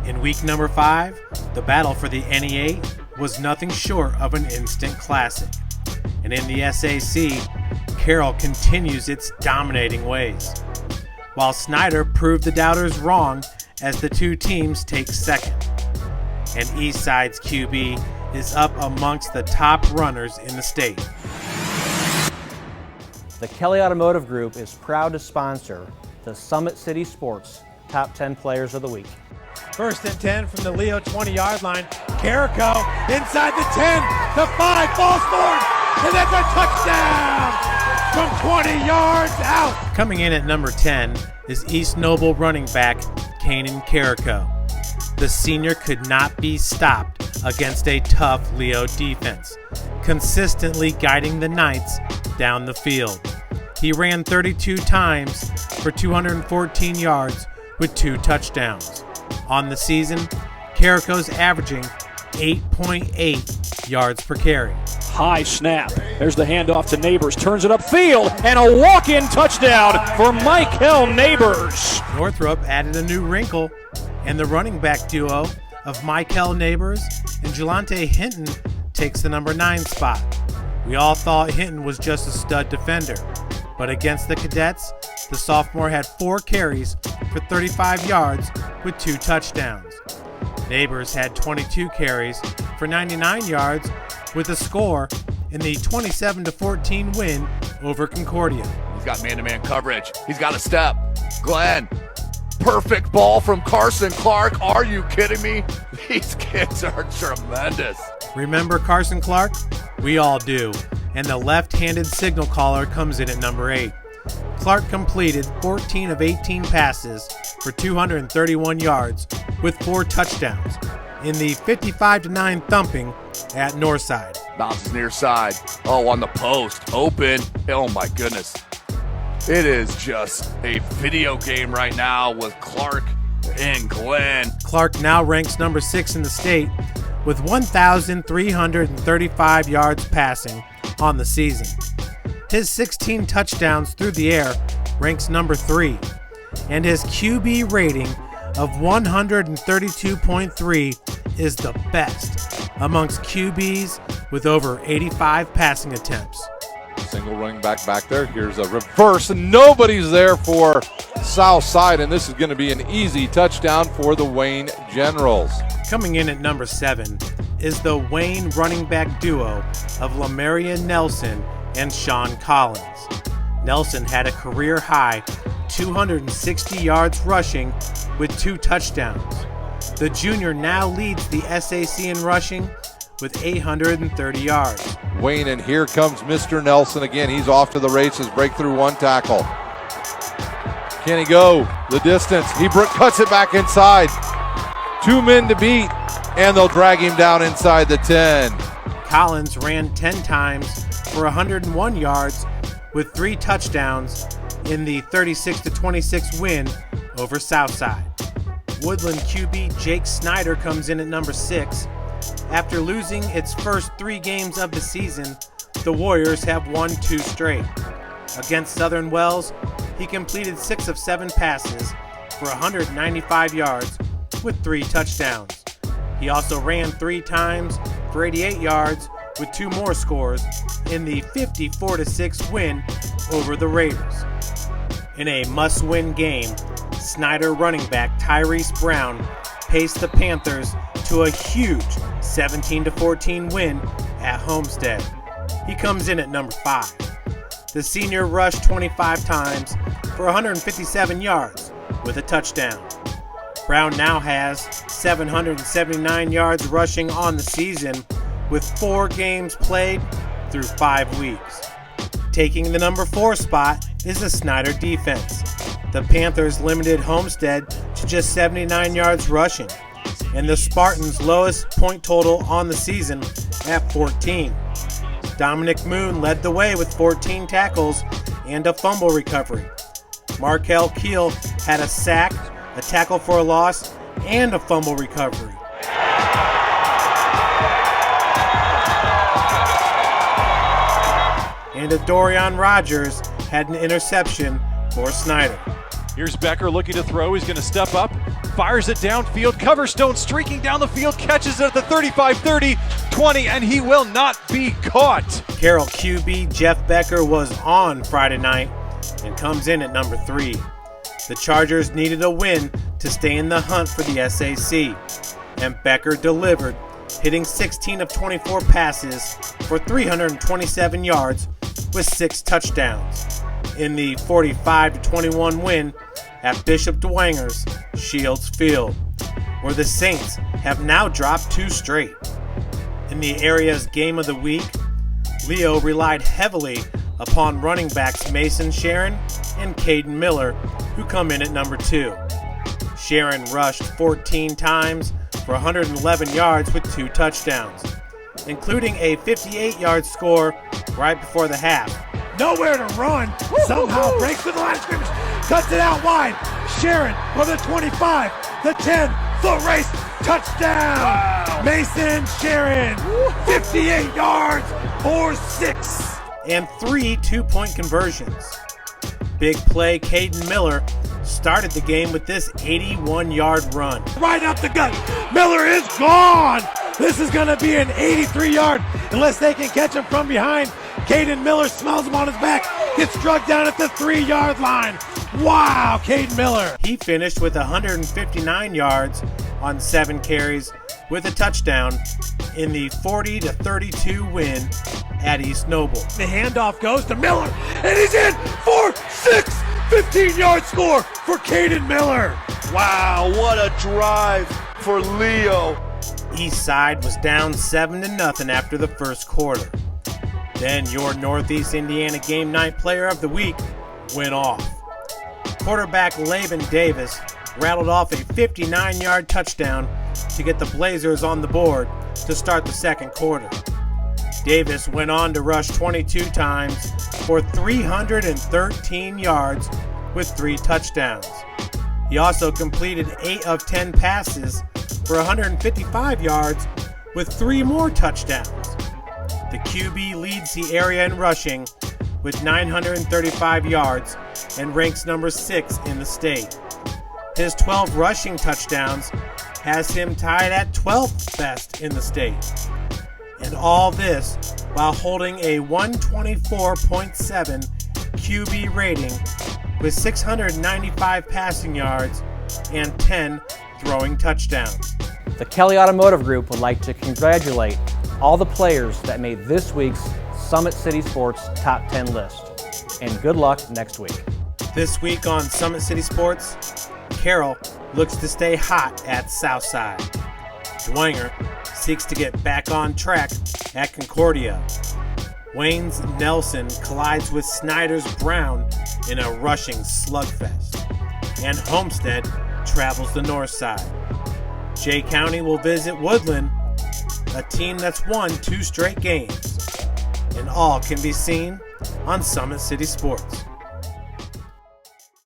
In week number 5, the battle for the NE8 was nothing short of an instant classic. And in the SAC, Carroll continues its dominating ways, while Snyder proved the doubters wrong as the two teams take second. And Eastside's QB is up amongst the top runners in the state. The Kelly Automotive Group is proud to sponsor the SummitCitySports Top 10 Players of the Week. First and 10 from the Leo 20-yard line. Carrico inside the 10, the 5, ball's forward, and that's a touchdown from 20 yards out. Coming in at number 10 is East Noble running back Kanan Carrico. The senior could not be stopped against a tough Leo defense, consistently guiding the Knights down the field. He ran 32 times for 214 yards with 2 touchdowns. On the season, Carrico's averaging 8.8 yards per carry. High snap. There's the handoff to Neighbors. Turns it upfield, and a walk-in touchdown for Michael Neighbors. Northrop added a new wrinkle, and the running back duo of Michael Neighbors and Jelante Hinton takes the number 9 spot. We all thought Hinton was just a stud defender, but against the Cadets, the sophomore had 4 carries for 35 yards with 2 touchdowns. Neighbors had 22 carries for 99 yards with a score in the 27-14 win over Concordia. He's got man-to-man coverage. He's got a step. Glenn, perfect ball from Carson Clark. Are you kidding me? These kids are tremendous. Remember Carson Clark? We all do. And the left-handed signal caller comes in at number 8. Clark completed 14 of 18 passes for 231 yards with 4 touchdowns in the 55-9 thumping at Northside. Bounces near side. Oh, on the post. Open. Oh, my goodness. It is just a video game right now with Clark and Glenn. Clark now ranks number 6 in the state with 1,335 yards passing on the season. His 16 touchdowns through the air ranks number 3, and his QB rating of 132.3 is the best amongst QBs with over 85 passing attempts. Single running back there. Here's a reverse, and nobody's there for Southside, and this is going to be an easy touchdown for the Wayne Generals. Coming in at number 7 is the Wayne running back duo of Lamaria Nelson and Sean Collins. Nelson had a career-high 260 yards rushing with 2 touchdowns. The junior now leads the SAC in rushing with 830 yards. Wayne, and here comes Mr. Nelson again. He's off to the races, breakthrough 1 tackle. Can he go the distance? He cuts it back inside. 2 men to beat, and they'll drag him down inside the 10. Collins ran 10 times for 101 yards with 3 touchdowns in the 36-26 win over Southside. Woodland QB Jake Snyder comes in at number 6. After losing its first 3 games of the season, the Warriors have won 2 straight. Against Southern Wells, he completed 6 of 7 passes for 195 yards with 3 touchdowns. He also ran 3 times for 88 yards with 2 more scores in the 54-6 win over the Raiders. In a must-win game, Snyder running back Tyrese Brown paced the Panthers to a huge 17-14 win at Homestead. He comes in at number 5. The senior rushed 25 times for 157 yards with a touchdown. Brown now has 779 yards rushing on the season with 4 games played through 5 weeks. Taking the number 4 spot is the Snyder defense. The Panthers limited Homestead to just 79 yards rushing, and the Spartans' lowest point total on the season at 14. Dominic Moon led the way with 14 tackles and a fumble recovery. Markel Keel had a sack, a tackle for a loss, and a fumble recovery. And Dorian Rogers had an interception for Snyder. Here's Becker looking to throw. He's going to step up, fires it downfield. Coverstone streaking down the field, catches it at the 35, 30, 20, and he will not be caught. Carroll QB Jeff Becker was on Friday night and comes in at number 3. The Chargers needed a win to stay in the hunt for the SAC, and Becker delivered, hitting 16 of 24 passes for 327 yards with 6 touchdowns in the 45-21 win at Bishop Dwanger's Shields Field, where the Saints have now dropped 2 straight. In the area's game of the week, Leo relied heavily upon running backs Mason Sharon and Caden Miller, who come in at number 2. Sharon rushed 14 times for 111 yards with 2 touchdowns, including a 58-yard score right before the half. Nowhere to run. Somehow breaks to the line of scrimmage. Cuts it out wide. Sharon for the 25, the 10, foot race, touchdown. Wow. Mason Sharon, 58 yards for 6. And 3 two-point conversions. Big play Caden Miller started the game with this 81-yard run. Right up the gut. Miller is gone. This is going to be an 83-yard unless they can catch him from behind. Caden Miller smells him on his back, gets struck down at the 3-yard line. Wow, Caden Miller. He finished with 159 yards on 7 carries with a touchdown in the 40-32 win at East Noble. The handoff goes to Miller, and he's in for 6. 15-yard score for Caden Miller. Wow, what a drive for Leo. Eastside was down 7-0 after the first quarter. Then your Northeast Indiana Game Night Player of the Week went off. Quarterback Laban Davis rattled off a 59-yard touchdown to get the Blazers on the board to start the second quarter. Davis went on to rush 22 times for 313 yards with 3 touchdowns. He also completed 8 of 10 passes for 155 yards with 3 more touchdowns. The QB leads the area in rushing with 935 yards and ranks number 6 in the state. His 12 rushing touchdowns has him tied at 12th best in the state. And all this while holding a 124.7 QB rating with 695 passing yards and 10 throwing touchdowns. The Kelly Automotive Group would like to congratulate all the players that made this week's Summit City Sports Top 10 list. And good luck next week. This week on Summit City Sports, Carroll looks to stay hot at Southside. Dwanger seeks to get back on track at Concordia. Wayne's Nelson collides with Snyder's Brown in a rushing slugfest. And Homestead travels the north side. Jay County will visit Woodland, a team that's won 2 straight games. And all can be seen on Summit City Sports.